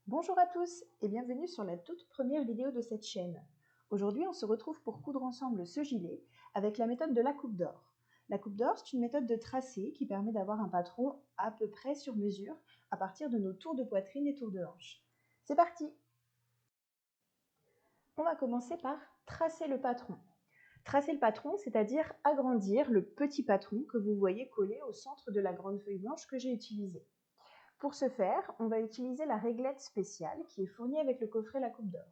Bonjour à tous et bienvenue sur la toute première vidéo de cette chaîne. Aujourd'hui, on se retrouve pour coudre ensemble ce gilet avec la méthode de la coupe d'or. La coupe d'or, c'est une méthode de tracé qui permet d'avoir un patron à peu près sur mesure à partir de nos tours de poitrine et tours de hanche. C'est parti! On va commencer par tracer le patron. Tracer le patron, c'est-à-dire agrandir le petit patron que vous voyez collé au centre de la grande feuille blanche que j'ai utilisée. Pour ce faire, on va utiliser la réglette spéciale qui est fournie avec le coffret La Coupe d'Or.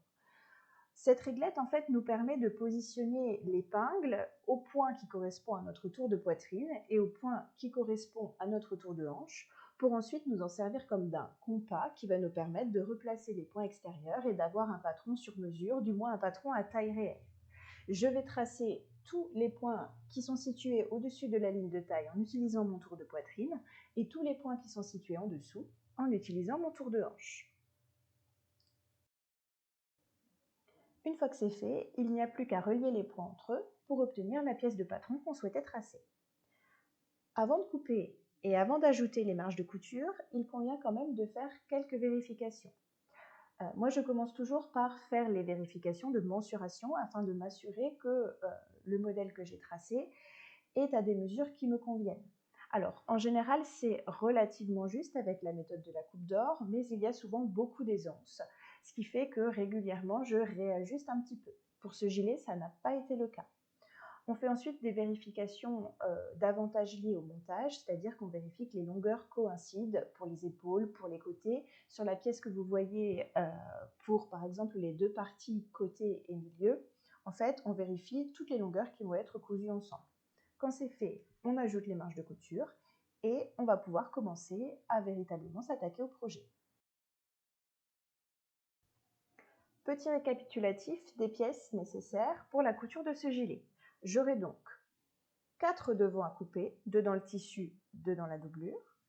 Cette réglette en fait nous permet de positionner l'épingle au point qui correspond à notre tour de poitrine et au point qui correspond à notre tour de hanche pour ensuite nous en servir comme d'un compas qui va nous permettre de replacer les points extérieurs et d'avoir un patron sur mesure, du moins un patron à taille réelle. Je vais tracer tous les points qui sont situés au-dessus de la ligne de taille en utilisant mon tour de poitrine et tous les points qui sont situés en dessous en utilisant mon tour de hanche. Une fois que c'est fait, il n'y a plus qu'à relier les points entre eux pour obtenir la pièce de patron qu'on souhaitait tracer. Avant de couper et avant d'ajouter les marges de couture, il convient quand même de faire quelques vérifications. Moi, je commence toujours par faire les vérifications de mensuration afin de m'assurer que le modèle que j'ai tracé est à des mesures qui me conviennent. Alors, en général, c'est relativement juste avec la méthode de la coupe d'or, mais il y a souvent beaucoup d'aisance, ce qui fait que régulièrement, je réajuste un petit peu. Pour ce gilet, ça n'a pas été le cas. On fait ensuite des vérifications davantage liées au montage, c'est-à-dire qu'on vérifie que les longueurs coïncident pour les épaules, pour les côtés. Sur la pièce que vous voyez pour par exemple les deux parties côté et milieu, en fait on vérifie toutes les longueurs qui vont être cousues ensemble. Quand c'est fait, on ajoute les marges de couture et on va pouvoir commencer à véritablement s'attaquer au projet. Petit récapitulatif des pièces nécessaires pour la couture de ce gilet. J'aurai donc 4 devants à couper, 2 dans le tissu, 2 dans la doublure,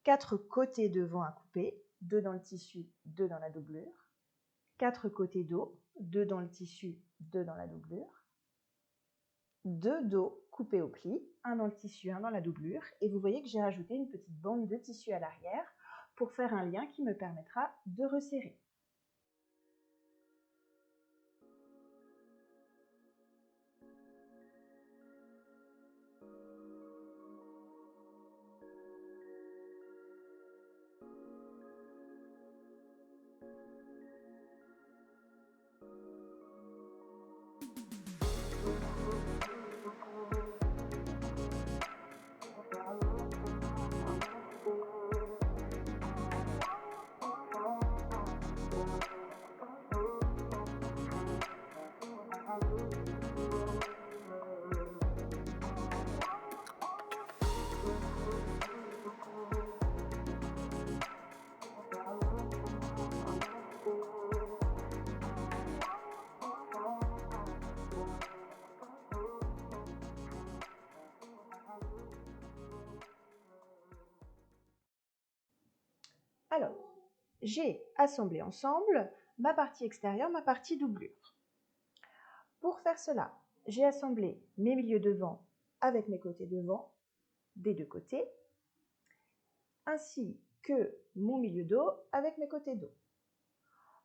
4 côtés devants à couper, 2 dans le tissu, 2 dans la doublure, 4 côtés dos, 2 dans le tissu, 2 dans la doublure, 2 dos coupés au pli, 1 dans le tissu, 1 dans la doublure, et vous voyez que j'ai rajouté une petite bande de tissu à l'arrière pour faire un lien qui me permettra de resserrer. Alors, j'ai assemblé ensemble ma partie extérieure, ma partie doublure. Pour faire cela, j'ai assemblé mes milieux devant avec mes côtés devant des deux côtés, ainsi que mon milieu dos avec mes côtés dos.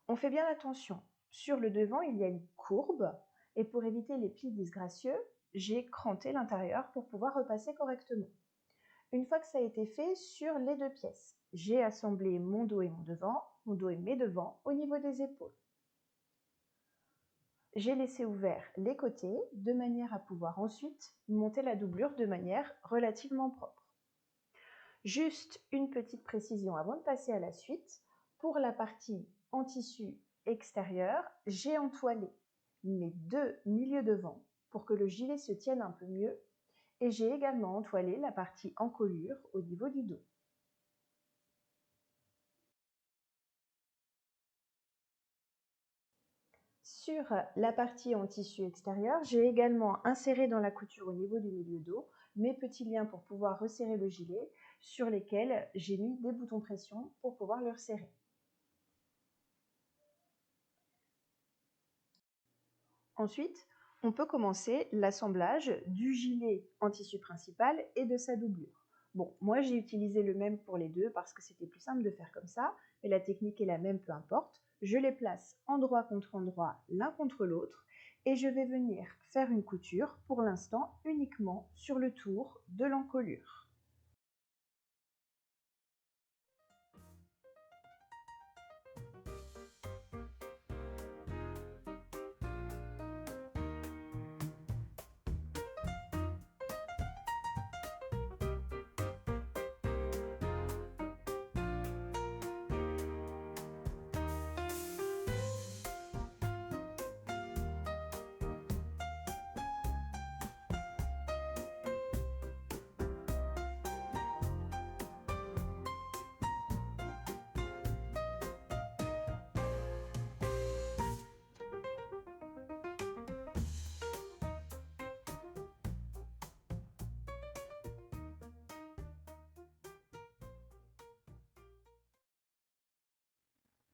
On fait bien attention, sur le devant il y a une courbe et pour éviter les plis disgracieux, j'ai cranté l'intérieur pour pouvoir repasser correctement. Une fois que ça a été fait sur les deux pièces, j'ai assemblé mon dos et mon dos et mes devants au niveau des épaules. J'ai laissé ouvert les côtés de manière à pouvoir ensuite monter la doublure de manière relativement propre. Juste une petite précision avant de passer à la suite. Pour la partie en tissu extérieur, j'ai entoilé mes deux milieux devant pour que le gilet se tienne un peu mieux et j'ai également entoilé la partie encolure au niveau du dos. Sur la partie en tissu extérieur, j'ai également inséré dans la couture au niveau du milieu dos mes petits liens pour pouvoir resserrer le gilet sur lesquels j'ai mis des boutons pression pour pouvoir le resserrer. Ensuite, on peut commencer l'assemblage du gilet en tissu principal et de sa doublure. Bon, moi j'ai utilisé le même pour les deux parce que c'était plus simple de faire comme ça, mais la technique est la même, peu importe. Je les place endroit contre endroit, l'un contre l'autre, et je vais venir faire une couture, pour l'instant uniquement sur le tour de l'encolure.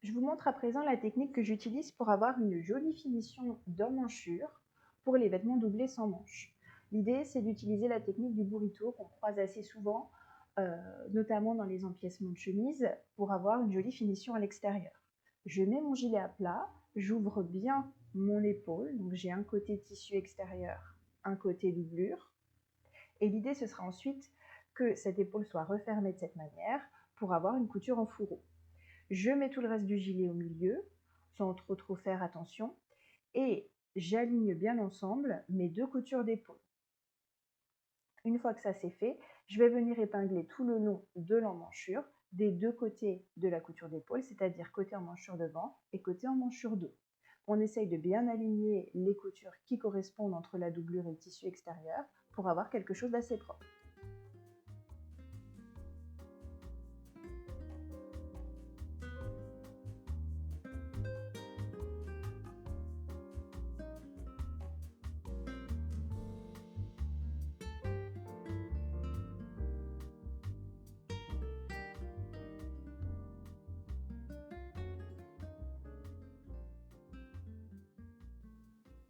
Je vous montre à présent la technique que j'utilise pour avoir une jolie finition d'emmanchure pour les vêtements doublés sans manches. L'idée, c'est d'utiliser la technique du burrito qu'on croise assez souvent, notamment dans les empiècements de chemise, pour avoir une jolie finition à l'extérieur. Je mets mon gilet à plat, j'ouvre bien mon épaule, donc j'ai un côté tissu extérieur, un côté doublure. Et l'idée, ce sera ensuite que cette épaule soit refermée de cette manière pour avoir une couture en fourreau. Je mets tout le reste du gilet au milieu, sans trop faire attention, et j'aligne bien l'ensemble mes deux coutures d'épaule. Une fois que ça c'est fait, je vais venir épingler tout le long de l'emmanchure, des deux côtés de la couture d'épaule, c'est-à-dire côté emmanchure devant et côté emmanchure dos. On essaye de bien aligner les coutures qui correspondent entre la doublure et le tissu extérieur pour avoir quelque chose d'assez propre.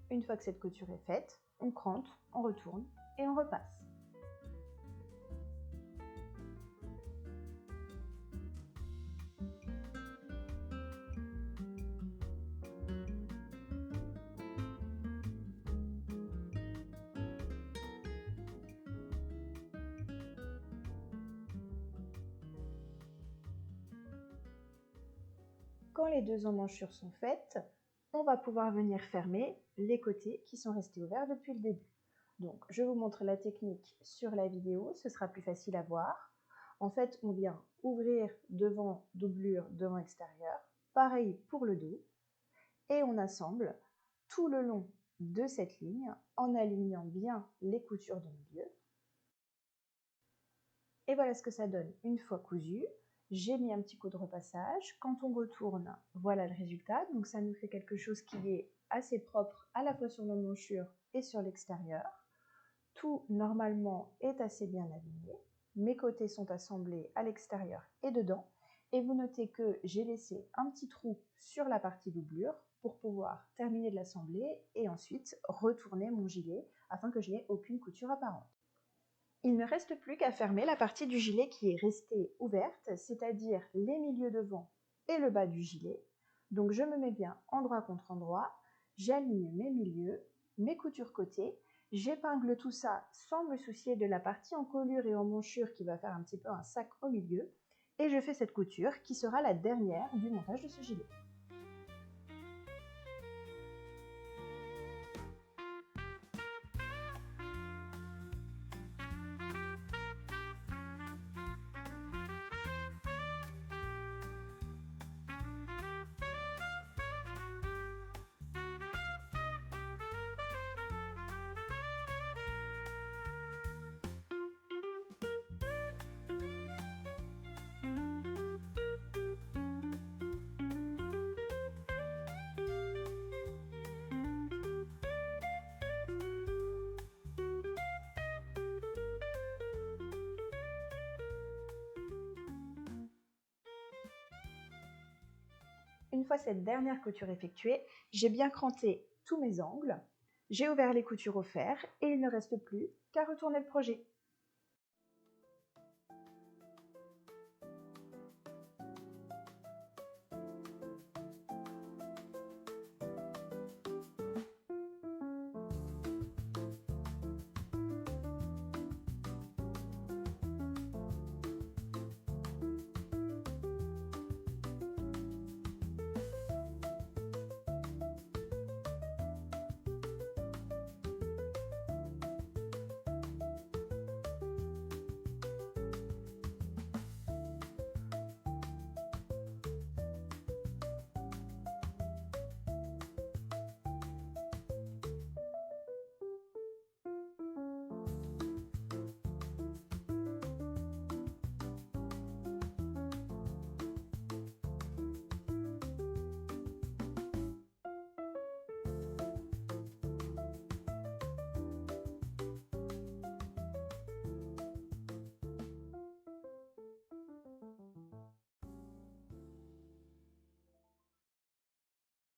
Une fois que cette couture est faite, on crante, on retourne et on repasse. Quand les deux emmanchures sont faites, on va pouvoir venir fermer les côtés qui sont restés ouverts depuis le début. Donc, je vous montre la technique sur la vidéo, ce sera plus facile à voir. En fait, on vient ouvrir devant doublure, devant extérieur, pareil pour le dos, et on assemble tout le long de cette ligne en alignant bien les coutures de milieu. Et voilà ce que ça donne une fois cousu. J'ai mis un petit coup de repassage. Quand on retourne, voilà le résultat. Donc ça nous fait quelque chose qui est assez propre à la fois sur l'emmanchure et sur l'extérieur. Tout normalement est assez bien aligné. Mes côtés sont assemblés à l'extérieur et dedans. Et vous notez que j'ai laissé un petit trou sur la partie doublure pour pouvoir terminer de l'assembler et ensuite retourner mon gilet afin que je n'ai aucune couture apparente. Il ne reste plus qu'à fermer la partie du gilet qui est restée ouverte, c'est-à-dire les milieux devant et le bas du gilet. Donc je me mets bien endroit contre endroit, j'aligne mes milieux, mes coutures côté, j'épingle tout ça sans me soucier de la partie encolure et emmanchure qui va faire un petit peu un sac au milieu, et je fais cette couture qui sera la dernière du montage de ce gilet. Une fois cette dernière couture effectuée, j'ai bien cranté tous mes angles, j'ai ouvert les coutures au fer et il ne reste plus qu'à retourner le projet.